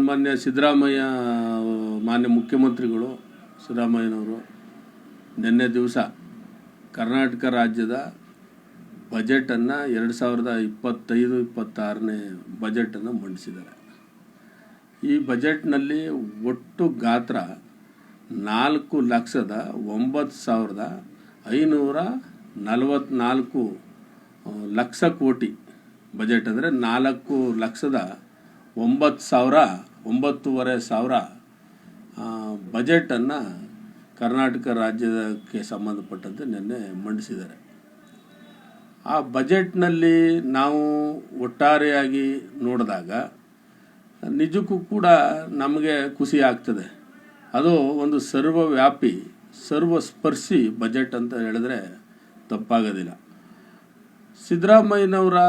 ಸನ್ಮಾನ್ಯ ಸಿದ್ದರಾಮಯ್ಯ ಮಾನ್ಯ ಮುಖ್ಯಮಂತ್ರಿಗಳು ಸಿದ್ದರಾಮಯ್ಯನವರು ನಿನ್ನೆ ದಿವಸ ಕರ್ನಾಟಕ ರಾಜ್ಯದ ಬಜೆಟನ್ನು 2025-26ನೇ ಬಜೆಟನ್ನು ಮಂಡಿಸಿದ್ದಾರೆ. ಈ ಬಜೆಟ್ನಲ್ಲಿ ಒಟ್ಟು ಗಾತ್ರ 4,09,544 ಲಕ್ಷ ಕೋಟಿ ಬಜೆಟ್ ಅಂದರೆ 4,09,900 ಬಜೆಟನ್ನು ಕರ್ನಾಟಕ ರಾಜ್ಯಕ್ಕೆ ಸಂಬಂಧಪಟ್ಟಂತೆ ನಿನ್ನೆ ಮಂಡಿಸಿದ್ದಾರೆ. ಆ ಬಜೆಟ್ನಲ್ಲಿ ನಾವು ಒಟ್ಟಾರೆಯಾಗಿ ನೋಡಿದಾಗ ನಿಜಕ್ಕೂ ಕೂಡ ನಮಗೆ ಖುಷಿ ಆಗ್ತದೆ. ಅದು ಒಂದು ಸರ್ವವ್ಯಾಪಿ ಸರ್ವಸ್ಪರ್ಶಿ ಬಜೆಟ್ ಅಂತ ಹೇಳಿದ್ರೆ ತಪ್ಪಾಗೋದಿಲ್ಲ. ಸಿದ್ದರಾಮಯ್ಯನವರ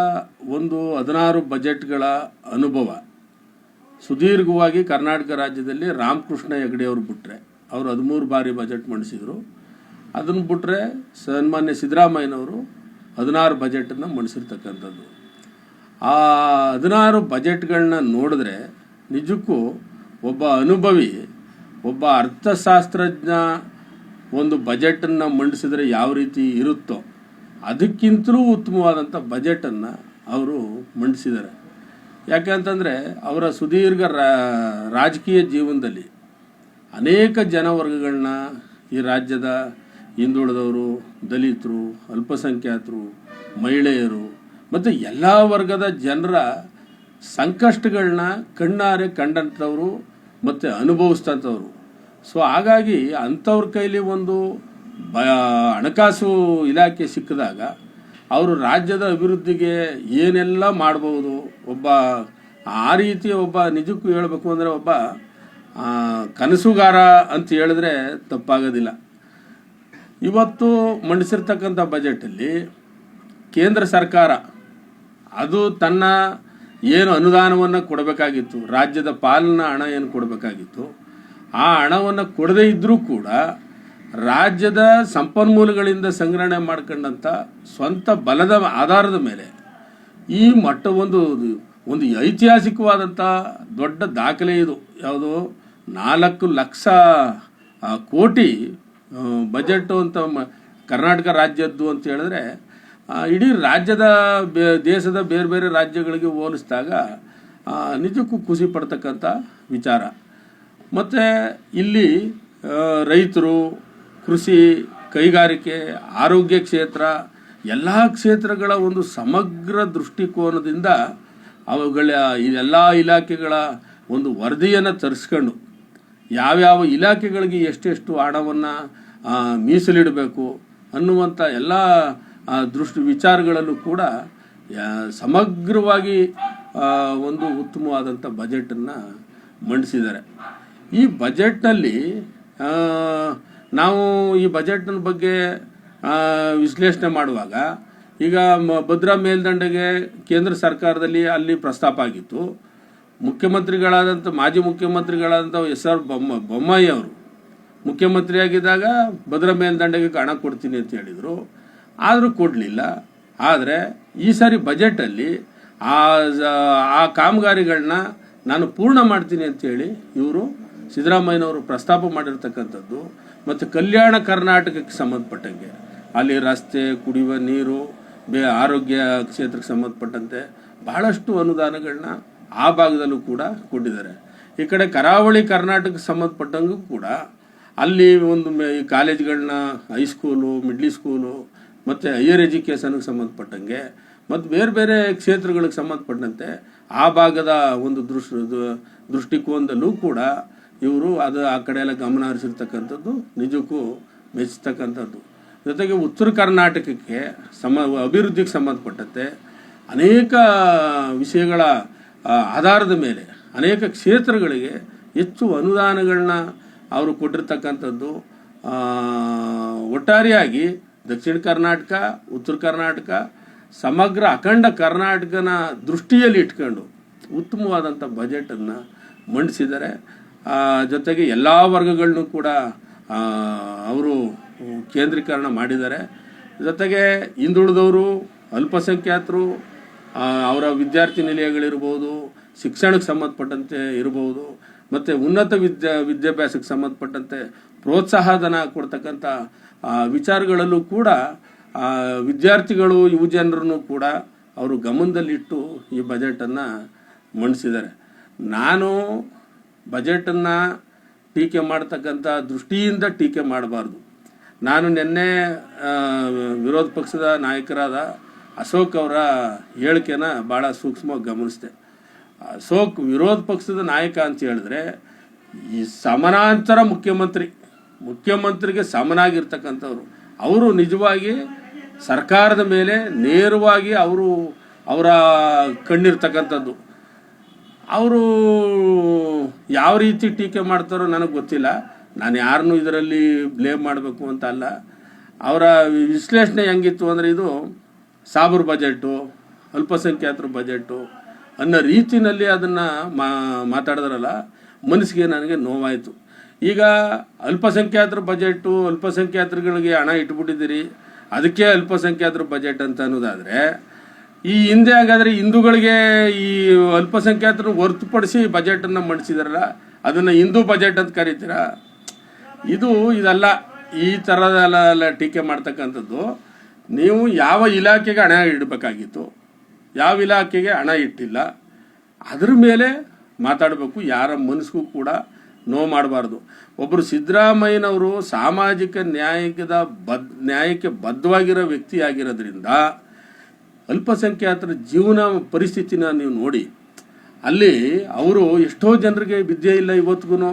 ಒಂದು 16 ಬಜೆಟ್ಗಳ ಅನುಭವ ಸುದೀರ್ಘವಾಗಿ ಕರ್ನಾಟಕ ರಾಜ್ಯದಲ್ಲಿ ರಾಮಕೃಷ್ಣ ಹೆಗಡೆ ಅವರು ಬಿಟ್ಟರೆ ಅವರು 13 ಬಾರಿ ಬಜೆಟ್ ಮಂಡಿಸಿದರು. ಅದನ್ನು ಬಿಟ್ಟರೆ ಸನ್ಮಾನ್ಯ ಸಿದ್ದರಾಮಯ್ಯನವರು 16 ಬಜೆಟನ್ನು ಮಂಡಿಸಿರ್ತಕ್ಕಂಥದ್ದು. ಆ 16 ಬಜೆಟ್ಗಳನ್ನ ನೋಡಿದ್ರೆ ನಿಜಕ್ಕೂ ಒಬ್ಬ ಅನುಭವಿ, ಒಬ್ಬ ಅರ್ಥಶಾಸ್ತ್ರಜ್ಞ ಒಂದು ಬಜೆಟನ್ನು ಮಂಡಿಸಿದ್ರೆ ಯಾವ ರೀತಿ ಇರುತ್ತೋ ಅದಕ್ಕಿಂತಲೂ ಉತ್ತಮವಾದಂಥ ಬಜೆಟನ್ನು ಅವರು ಮಂಡಿಸಿದ್ದಾರೆ. ಯಾಕೆಂತಂದರೆ ಅವರ ಸುದೀರ್ಘ ರಾಜಕೀಯ ಜೀವನದಲ್ಲಿ ಅನೇಕ ಜನವರ್ಗಗಳನ್ನ ಈ ರಾಜ್ಯದ ಹಿಂದುಳಿದವರು, ದಲಿತರು, ಅಲ್ಪಸಂಖ್ಯಾತರು, ಮಹಿಳೆಯರು ಮತ್ತು ಎಲ್ಲ ವರ್ಗದ ಜನರ ಸಂಕಷ್ಟಗಳನ್ನ ಕಣ್ಣಾರೆ ಕಂಡಂಥವರು ಮತ್ತು ಅನುಭವಿಸ್ತಂಥವ್ರು. ಸೊ ಹಾಗಾಗಿ ಅಂಥವ್ರ ಕೈಲಿ ಒಂದು ಹಣಕಾಸು ಇಲಾಖೆ ಸಿಕ್ಕಿದಾಗ ಅವರು ರಾಜ್ಯದ ಅಭಿವೃದ್ಧಿಗೆ ಏನೆಲ್ಲ ಮಾಡ್ಬೋದು, ಒಬ್ಬ ಆ ರೀತಿಯ ಒಬ್ಬ ನಿಜಕ್ಕೂ ಹೇಳಬೇಕು ಅಂದರೆ ಒಬ್ಬ ಕನಸುಗಾರ ಅಂತ ಹೇಳಿದ್ರೆ ತಪ್ಪಾಗೋದಿಲ್ಲ. ಇವತ್ತು ಮಂಡಿಸಿರ್ತಕ್ಕಂಥ ಬಜೆಟಲ್ಲಿ ಕೇಂದ್ರ ಸರ್ಕಾರ ಅದು ತನ್ನ ಏನು ಅನುದಾನವನ್ನು ಕೊಡಬೇಕಾಗಿತ್ತು, ರಾಜ್ಯದ ಪಾಲಿನ ಹಣ ಏನು ಕೊಡಬೇಕಾಗಿತ್ತು, ಆ ಹಣವನ್ನು ಕೊಡದೇ ಇದ್ದರೂ ಕೂಡ ರಾಜ್ಯದ ಸಂಪನ್ಮೂಲಗಳಿಂದ ಸಂಗ್ರಹಣೆ ಮಾಡ್ಕೊಂಡಂಥ ಸ್ವಂತ ಬಲದ ಆಧಾರದ ಮೇಲೆ ಈ ಮಟ್ಟ ಒಂದು ಐತಿಹಾಸಿಕವಾದಂಥ ದೊಡ್ಡ ದಾಖಲೆ ಇದು. ಯಾವುದು 4 ಲಕ್ಷ ಕೋಟಿ ಬಜೆಟ್ ಅಂತ ಕರ್ನಾಟಕ ರಾಜ್ಯದ್ದು ಅಂತ ಹೇಳಿದ್ರೆ ಇಡೀ ರಾಜ್ಯದ ದೇಶದ ಬೇರೆ ಬೇರೆ ರಾಜ್ಯಗಳಿಗೆ ಹೋಲಿಸಿದಾಗ ನಿಜಕ್ಕೂ ಖುಷಿ ಪಡ್ತಕ್ಕಂಥ ವಿಚಾರ. ಮತ್ತು ಇಲ್ಲಿ ರೈತರು, ಕೃಷಿ, ಕೈಗಾರಿಕೆ, ಆರೋಗ್ಯ ಕ್ಷೇತ್ರ ಎಲ್ಲ ಕ್ಷೇತ್ರಗಳ ಒಂದು ಸಮಗ್ರ ದೃಷ್ಟಿಕೋನದಿಂದ ಅವುಗಳ ಎಲ್ಲ ಇಲಾಖೆಗಳ ಒಂದು ವರದಿಯನ್ನು ತರಿಸ್ಕೊಂಡು ಯಾವ್ಯಾವ ಇಲಾಖೆಗಳಿಗೆ ಎಷ್ಟೆಷ್ಟು ಹಣವನ್ನು ಮೀಸಲಿಡಬೇಕು ಅನ್ನುವಂಥ ಎಲ್ಲ ವಿಚಾರಗಳಲ್ಲೂ ಕೂಡ ಸಮಗ್ರವಾಗಿ ಒಂದು ಉತ್ತಮವಾದಂಥ ಬಜೆಟನ್ನು ಮಂಡಿಸಿದ್ದಾರೆ. ಈ ಬಜೆಟ್ನಲ್ಲಿ ನಾವು ಈ ಬಜೆಟ್ನ ಬಗ್ಗೆ ವಿಶ್ಲೇಷಣೆ ಮಾಡುವಾಗ ಈಗ ಭದ್ರಾ ಮೇಲ್ದಂಡೆಗೆ ಕೇಂದ್ರ ಸರ್ಕಾರದಲ್ಲಿ ಅಲ್ಲಿ ಪ್ರಸ್ತಾಪ ಆಗಿತ್ತು. ಮುಖ್ಯಮಂತ್ರಿಗಳಾದಂಥ ಮಾಜಿ ಮುಖ್ಯಮಂತ್ರಿಗಳಾದಂಥ SR ಬೊಮ್ಮಾಯಿ ಅವರು ಮುಖ್ಯಮಂತ್ರಿಯಾಗಿದ್ದಾಗ ಭದ್ರಾ ಮೇಲ್ದಂಡೆಗೆ ಹಣ ಕೊಡ್ತೀನಿ ಅಂತ ಹೇಳಿದರು, ಆದರೂ ಕೊಡಲಿಲ್ಲ. ಆದರೆ ಈ ಸಾರಿ ಬಜೆಟಲ್ಲಿ ಆ ಕಾಮಗಾರಿಗಳನ್ನ ನಾನು ಪೂರ್ಣ ಮಾಡ್ತೀನಿ ಅಂತೇಳಿ ಇವರು ಸಿದ್ದರಾಮಯ್ಯನವರು ಪ್ರಸ್ತಾಪ ಮಾಡಿರ್ತಕ್ಕಂಥದ್ದು. ಮತ್ತು ಕಲ್ಯಾಣ ಕರ್ನಾಟಕಕ್ಕೆ ಸಂಬಂಧಪಟ್ಟಂಗೆ ಅಲ್ಲಿ ರಸ್ತೆ, ಕುಡಿಯುವ ನೀರು, ಆರೋಗ್ಯ ಕ್ಷೇತ್ರಕ್ಕೆ ಸಂಬಂಧಪಟ್ಟಂತೆ ಬಹಳಷ್ಟು ಅನುದಾನಗಳನ್ನ ಆ ಭಾಗದಲ್ಲೂ ಕೂಡ ಕೊಟ್ಟಿದ್ದಾರೆ. ಈ ಕಡೆ ಕರಾವಳಿ ಕರ್ನಾಟಕಕ್ಕೆ ಸಂಬಂಧಪಟ್ಟಂಗೂ ಕೂಡ ಅಲ್ಲಿ ಒಂದು ಕಾಲೇಜ್ಗಳನ್ನ, ಹೈಸ್ಕೂಲು, ಮಿಡ್ಲ್ ಸ್ಕೂಲು ಮತ್ತು ಹೈಯರ್ ಎಜುಕೇಷನ್ಗೆ ಸಂಬಂಧಪಟ್ಟಂಗೆ ಮತ್ತು ಬೇರೆ ಬೇರೆ ಕ್ಷೇತ್ರಗಳಿಗೆ ಸಂಬಂಧಪಟ್ಟಂತೆ ಆ ಭಾಗದ ಒಂದು ದೃಷ್ಟಿಕೋನದಲ್ಲೂ ಕೂಡ ಇವರು ಆ ಕಡೆ ಎಲ್ಲ ಗಮನ ಹರಿಸಿರ್ತಕ್ಕಂಥದ್ದು ನಿಜಕ್ಕೂ ಮೆಚ್ಚತಕ್ಕಂಥದ್ದು. ಜೊತೆಗೆ ಉತ್ತರ ಕರ್ನಾಟಕಕ್ಕೆ ಅಭಿವೃದ್ಧಿಗೆ ಸಂಬಂಧಪಟ್ಟಂತೆ ಅನೇಕ ವಿಷಯಗಳ ಆಧಾರದ ಮೇಲೆ ಅನೇಕ ಕ್ಷೇತ್ರಗಳಿಗೆ ಹೆಚ್ಚು ಅನುದಾನಗಳನ್ನ ಅವರು ಕೊಟ್ಟಿರ್ತಕ್ಕಂಥದ್ದು. ಒಟ್ಟಾರೆಯಾಗಿ ದಕ್ಷಿಣ ಕರ್ನಾಟಕ, ಉತ್ತರ ಕರ್ನಾಟಕ, ಸಮಗ್ರ ಅಖಂಡ ಕರ್ನಾಟಕನ ದೃಷ್ಟಿಯಲ್ಲಿ ಇಟ್ಕೊಂಡು ಉತ್ತಮವಾದಂಥ ಬಜೆಟನ್ನು ಮಂಡಿಸಿದ್ದಾರೆ. ಜೊತೆಗೆ ಎಲ್ಲ ವರ್ಗಗಳನ್ನೂ ಕೂಡ ಅವರು ಕೇಂದ್ರೀಕರಣ ಮಾಡಿದ್ದಾರೆ. ಜೊತೆಗೆ ಹಿಂದುಳಿದವರು, ಅಲ್ಪಸಂಖ್ಯಾತರು, ಅವರ ವಿದ್ಯಾರ್ಥಿ ನಿಲಯಗಳಿರ್ಬೋದು, ಶಿಕ್ಷಣಕ್ಕೆ ಸಂಬಂಧಪಟ್ಟಂತೆ ಇರಬಹುದು, ಮತ್ತು ಉನ್ನತ ವಿದ್ಯಾಭ್ಯಾಸಕ್ಕೆ ಸಂಬಂಧಪಟ್ಟಂತೆ ಪ್ರೋತ್ಸಾಹಧನ ಕೊಡ್ತಕ್ಕಂಥ ವಿಚಾರಗಳಲ್ಲೂ ಕೂಡ ವಿದ್ಯಾರ್ಥಿಗಳು ಯುವಜನರನ್ನು ಕೂಡ ಅವರು ಗಮನದಲ್ಲಿಟ್ಟು ಈ ಬಜೆಟನ್ನು ಮಂಡಿಸಿದ್ದಾರೆ. ನಾನು ಬಜೆಟನ್ನು ಟೀಕೆ ಮಾಡ್ತಕ್ಕಂಥ ದೃಷ್ಟಿಯಿಂದ ಟೀಕೆ ಮಾಡಬಾರ್ದು. ನಾನು ನಿನ್ನೆ ವಿರೋಧ ಪಕ್ಷದ ನಾಯಕರಾದ ಅಶೋಕ್ ಅವರ ಹೇಳಿಕೆನ ಭಾಳ ಸೂಕ್ಷ್ಮವಾಗಿ ಗಮನಿಸಿದೆ. ಅಶೋಕ್ ವಿರೋಧ ಪಕ್ಷದ ನಾಯಕ ಅಂತ ಹೇಳಿದ್ರೆ ಈ ಸಮಾನಾಂತರ ಮುಖ್ಯಮಂತ್ರಿಗೆ ಸಮನಾಗಿರ್ತಕ್ಕಂಥವ್ರು. ಅವರು ನಿಜವಾಗಿ ಸರ್ಕಾರದ ಮೇಲೆ ನೇರವಾಗಿ ಅವರ ಕಣ್ಣಿರ್ತಕ್ಕಂಥದ್ದು. ಅವರು ಯಾವ ರೀತಿ ಟೀಕೆ ಮಾಡ್ತಾರೋ ನನಗೆ ಗೊತ್ತಿಲ್ಲ. ನಾನು ಯಾರನ್ನೂ ಇದರಲ್ಲಿ ಬ್ಲೇಮ್ ಮಾಡಬೇಕು ಅಂತ ಅಲ್ಲ. ಅವರ ವಿಶ್ಲೇಷಣೆ ಹೆಂಗಿತ್ತು ಅಂದರೆ, ಇದು ಸಾಬರ್ ಬಜೆಟು, ಅಲ್ಪಸಂಖ್ಯಾತರ ಬಜೆಟು ಅನ್ನೋ ರೀತಿಯಲ್ಲಿ ಅದನ್ನು ಮಾತಾಡಿದ್ರಲ್ಲ, ಮನಸ್ಸಿಗೆ ನನಗೆ ನೋವಾಯಿತು. ಈಗ ಅಲ್ಪಸಂಖ್ಯಾತರ ಬಜೆಟು, ಅಲ್ಪಸಂಖ್ಯಾತರುಗಳಿಗೆ ಹಣ ಇಟ್ಬಿಟ್ಟಿದ್ದೀರಿ, ಅದಕ್ಕೆ ಅಲ್ಪಸಂಖ್ಯಾತರ ಬಜೆಟ್ ಅಂತ ಅನ್ನೋದಾದರೆ, ಈ ಹಿಂದೆ ಹಾಗಾದರೆ ಹಿಂದೂಗಳಿಗೆ ಈ ಅಲ್ಪಸಂಖ್ಯಾತರು ಹೊರತುಪಡಿಸಿ ಬಜೆಟನ್ನು ಮಂಡಿಸಿದಾರಲ್ಲ, ಅದನ್ನು ಹಿಂದೂ ಬಜೆಟ್ ಅಂತ ಕರೀತೀರಾ? ಇದಲ್ಲ. ಈ ಥರದೆಲ್ಲ ಟೀಕೆ ಮಾಡ್ತಕ್ಕಂಥದ್ದು. ನೀವು ಯಾವ ಇಲಾಖೆಗೆ ಹಣ ಇಡಬೇಕಾಗಿತ್ತು, ಯಾವ ಇಲಾಖೆಗೆ ಹಣ ಇಟ್ಟಿಲ್ಲ, ಅದ್ರ ಮೇಲೆ ಮಾತಾಡಬೇಕು. ಯಾರ ಮನಸ್ಸಿಗೂ ಕೂಡ ನೋವು ಮಾಡಬಾರ್ದು. ಒಬ್ಬರು ಸಿದ್ದರಾಮಯ್ಯನವರು ಸಾಮಾಜಿಕ ನ್ಯಾಯಕ್ಕೆ ಬದ್ಧವಾಗಿರೋ ವ್ಯಕ್ತಿ ಆಗಿರೋದ್ರಿಂದ ಅಲ್ಪಸಂಖ್ಯಾತರ ಜೀವನ ಪರಿಸ್ಥಿತಿನ ನೀವು ನೋಡಿ. ಅಲ್ಲಿ ಅವರು ಎಷ್ಟೋ ಜನರಿಗೆ ವಿದ್ಯೆ ಇಲ್ಲ, ಇವತ್ತಿಗೂ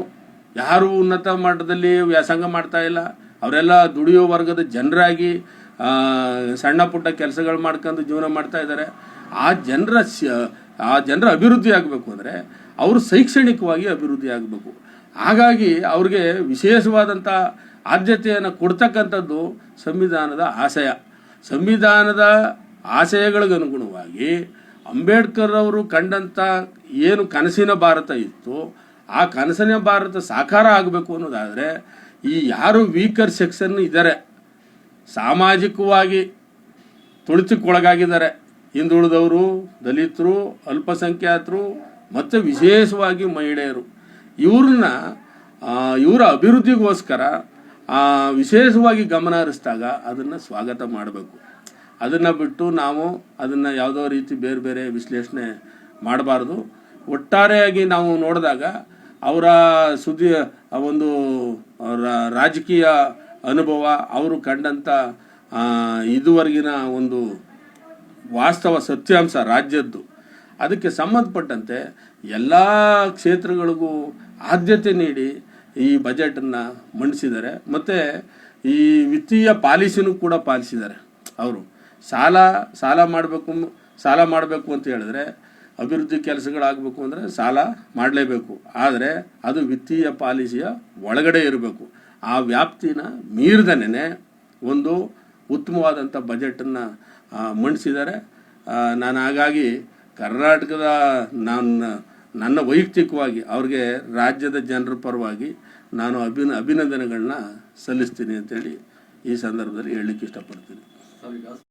ಯಾರು ಉನ್ನತ ಮಟ್ಟದಲ್ಲಿ ವ್ಯಾಸಂಗ ಮಾಡ್ತಾ ಇಲ್ಲ. ಅವರೆಲ್ಲ ದುಡಿಯೋ ವರ್ಗದ ಜನರಾಗಿ ಸಣ್ಣ ಪುಟ್ಟ ಕೆಲಸಗಳು ಮಾಡ್ಕೊಂಡು ಜೀವನ ಮಾಡ್ತಾ ಇದ್ದಾರೆ. ಆ ಜನರ ಅಭಿವೃದ್ಧಿ ಆಗಬೇಕು ಅಂದರೆ ಅವರು ಶೈಕ್ಷಣಿಕವಾಗಿ ಅಭಿವೃದ್ಧಿ ಆಗಬೇಕು. ಹಾಗಾಗಿ ಅವ್ರಿಗೆ ವಿಶೇಷವಾದಂಥ ಆದ್ಯತೆಯನ್ನು ಕೊಡ್ತಕ್ಕಂಥದ್ದು ಸಂವಿಧಾನದ ಆಶಯ. ಸಂವಿಧಾನದ ಆಶಯಗಳಿಗನುಗುಣವಾಗಿ ಅಂಬೇಡ್ಕರ್ ಅವರು ಕಂಡಂಥ ಏನು ಕನಸಿನ ಭಾರತ ಇತ್ತು, ಆ ಕನಸಿನ ಭಾರತ ಸಾಕಾರ ಆಗಬೇಕು ಅನ್ನೋದಾದರೆ ಈ ಯಾರು ವೀಕರ್ ಸೆಕ್ಷನ್ ಇದ್ದಾರೆ, ಸಾಮಾಜಿಕವಾಗಿ ತುಳಿತಕ್ಕೊಳಗಾಗಿದ್ದಾರೆ, ಹಿಂದುಳಿದವರು, ದಲಿತರು, ಅಲ್ಪಸಂಖ್ಯಾತರು ಮತ್ತು ವಿಶೇಷವಾಗಿ ಮಹಿಳೆಯರು, ಇವರ ಅಭಿವೃದ್ಧಿಗೋಸ್ಕರ ವಿಶೇಷವಾಗಿ ಗಮನ ಹರಿಸಿದಾಗ ಅದನ್ನು ಸ್ವಾಗತ ಮಾಡಬೇಕು. ಅದನ್ನು ಬಿಟ್ಟು ನಾವು ಅದನ್ನು ಯಾವುದೋ ರೀತಿ ಬೇರೆ ಬೇರೆ ವಿಶ್ಲೇಷಣೆ ಮಾಡಬಾರ್ದು. ಒಟ್ಟಾರೆಯಾಗಿ ನಾವು ನೋಡಿದಾಗ ಅವರ ಒಂದು ರಾಜಕೀಯ ಅನುಭವ, ಅವರು ಕಂಡಂಥ ಇದುವರೆಗಿನ ಒಂದು ವಾಸ್ತವ ಸತ್ಯಾಂಶ ರಾಜ್ಯದ್ದು, ಅದಕ್ಕೆ ಸಂಬಂಧಪಟ್ಟಂತೆ ಎಲ್ಲ ಕ್ಷೇತ್ರಗಳಿಗೂ ಆದ್ಯತೆ ನೀಡಿ ಈ ಬಜೆಟನ್ನು ಮಂಡಿಸಿದ್ದಾರೆ. ಮತ್ತು ಈ ವಿತ್ತೀಯ ಪಾಲಿಸಿನೂ ಕೂಡ ಪಾಲಿಸಿದ್ದಾರೆ. ಅವರು ಸಾಲ ಮಾಡಬೇಕು ಅಂತ ಹೇಳಿದ್ರೆ, ಅಭಿವೃದ್ಧಿ ಕೆಲಸಗಳಾಗಬೇಕು ಅಂದರೆ ಸಾಲ ಮಾಡಲೇಬೇಕು. ಆದರೆ ಅದು ವಿತ್ತೀಯ ಪಾಲಿಸಿಯ ಒಳಗಡೆ ಇರಬೇಕು. ಆ ವ್ಯಾಪ್ತಿನ ಮೀರಿದನೇ ಒಂದು ಉತ್ತಮವಾದಂಥ ಬಜೆಟನ್ನು ಮಂಡಿಸಿದ್ದಾರೆ. ನಾನು ಹಾಗಾಗಿ ಕರ್ನಾಟಕದ ನನ್ನ ವೈಯಕ್ತಿಕವಾಗಿ ಅವ್ರಿಗೆ ರಾಜ್ಯದ ಜನರ ಪರವಾಗಿ ನಾನು ಅಭಿನಂದನೆಗಳನ್ನ ಸಲ್ಲಿಸ್ತೀನಿ ಅಂತೇಳಿ ಈ ಸಂದರ್ಭದಲ್ಲಿ ಹೇಳಲಿಕ್ಕೆ ಇಷ್ಟಪಡ್ತೀನಿ.